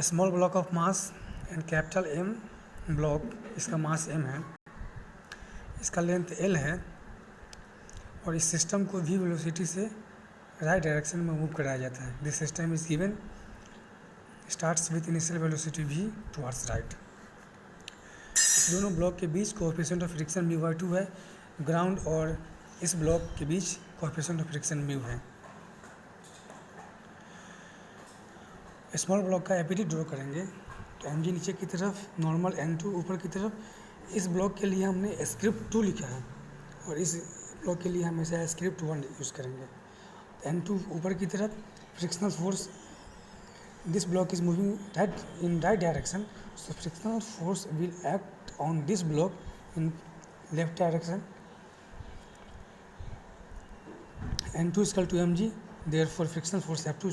Small block of mass and capital M block, इसका mass m है, इसका length l है और इस सिस्टम को v वेलोसिटी से राइट डायरेक्शन में मूव कराया जाता है। This system is given starts with initial velocity v towards right. इस दोनों ब्लॉक के बीच कोएफिशिएंट ऑफ फ्रिक्शन μ/2 है। ग्राउंड और इस ब्लॉक के बीच कोएफिशिएंट ऑफ फ्रिक्शन μ है। स्मॉल ब्लॉक का एपीडी ड्रॉ करेंगे तो एम जी नीचे की तरफ, नॉर्मल N2 ऊपर की तरफ। इस ब्लॉक के लिए हमने स्क्रिप्ट 2 लिखा है और इस ब्लॉक के लिए हमेशा स्क्रिप्ट 1 यूज़ करेंगे। N2 ऊपर की तरफ, frictional force, this block is moving in right direction, so frictional force will act on this block in left direction. N2 equal to mg, therefore frictional force F2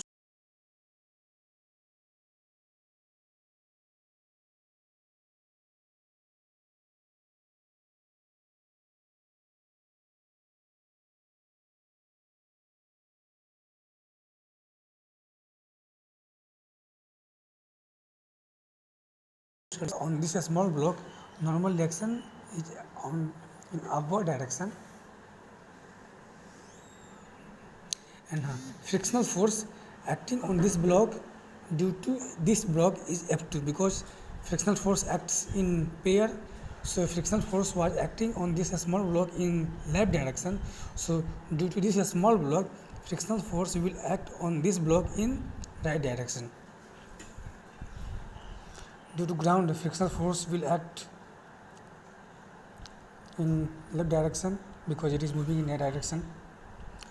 on this small block. Normal reaction is on in upward direction, and frictional force acting on this block due to this block is F2, because frictional force acts in pair. So frictional force was acting on this small block in left direction, so due to this small block, frictional force will act on this block in right direction. Due to ground, frictional force will act in left direction because it is moving in that direction.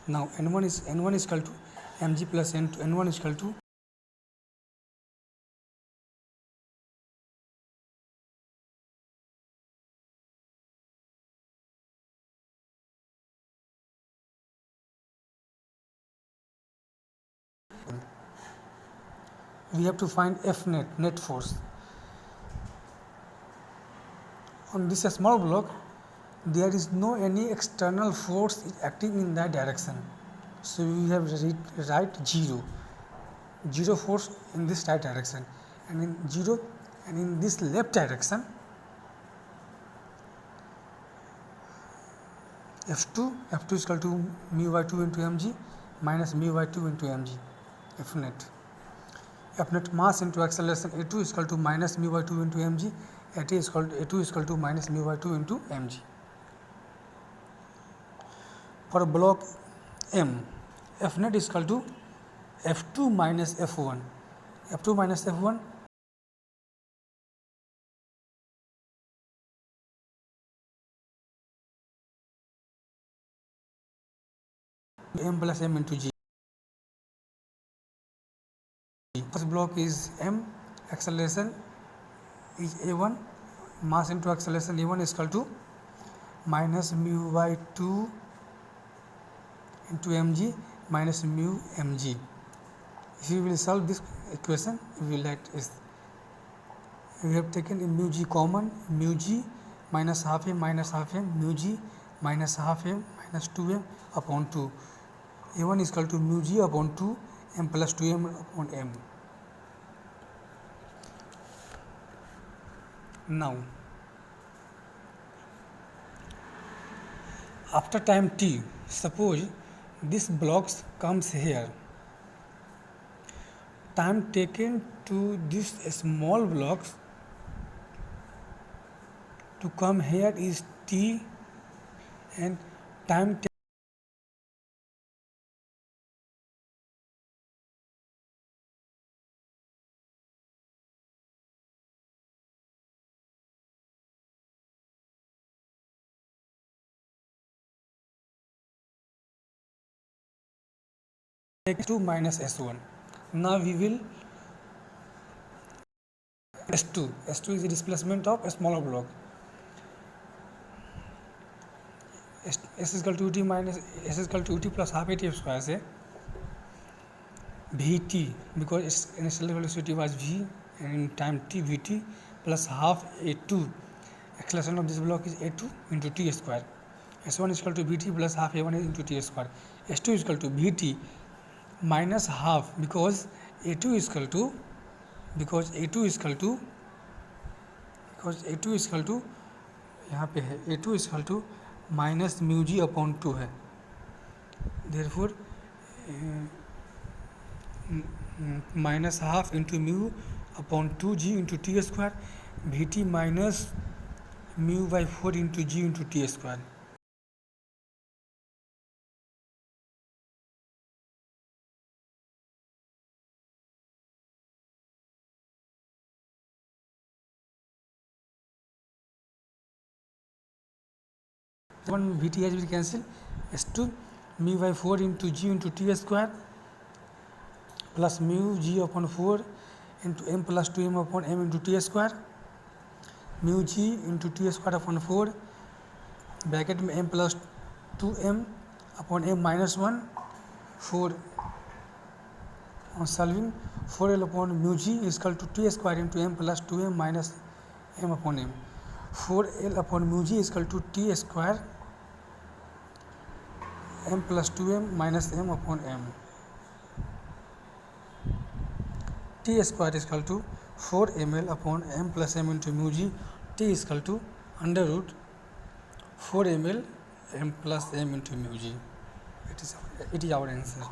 Now N1 is equal to mg plus N2. N1 is equal to we have to find F net force. On this small block, there is no any external force acting in that direction, so we have write zero force in this right direction, and in this left direction, F2 is equal to μ/2 into mg minus μ/2 into mg. F net mass into acceleration A2 is equal to minus μ/2 into mg. A2 is equal to minus μ/2 into mg. For block M, F net is equal to F2 minus F1. F2 minus F1 M plus M into G. First block is M, acceleration is A1, mass into acceleration A1 is equal to minus μ/2 into mg minus mu mg. If you will solve this equation, you will write is, we have taken mu g common, mu g minus half m mu g minus half m minus 2m upon 2. A1 is equal to mu g upon 2 m plus 2m upon m. Now after time t, suppose this blocks comes here, time taken to this small blocks to come here is t, and time S2 minus S1. Now we will S2 is the displacement of a smaller block. S is equal to UT minus S is equal to UT plus half AT square से VT, because its initial velocity was V and in time t VT plus half A2. Acceleration of this block is A2 into T square. S1 is equal to VT plus half A1 into T square. S2 is equal to VT minus half, because A2 is equal to because A two equal to यहाँ पे है A two equal to minus mu G upon 2 है, therefore minus half into mu upon 2g into T square, V T minus mu by 4 into G into T square. One VT has been cancelled. S2 mu by 4 into g into t square plus mu g upon 4 into m plus 2m upon m into t square, mu g into t square upon 4 bracket में m plus 2m upon m minus 1 4 on solving 4l upon mu g is equal to t square into m plus 2m minus m upon m, 4l upon mu g is equal to t square m plus 2m minus m upon m, t square is equal to 4 ml upon m plus m into mu g, t is equal to under root 4 ml m plus m into mu g. It is our answer.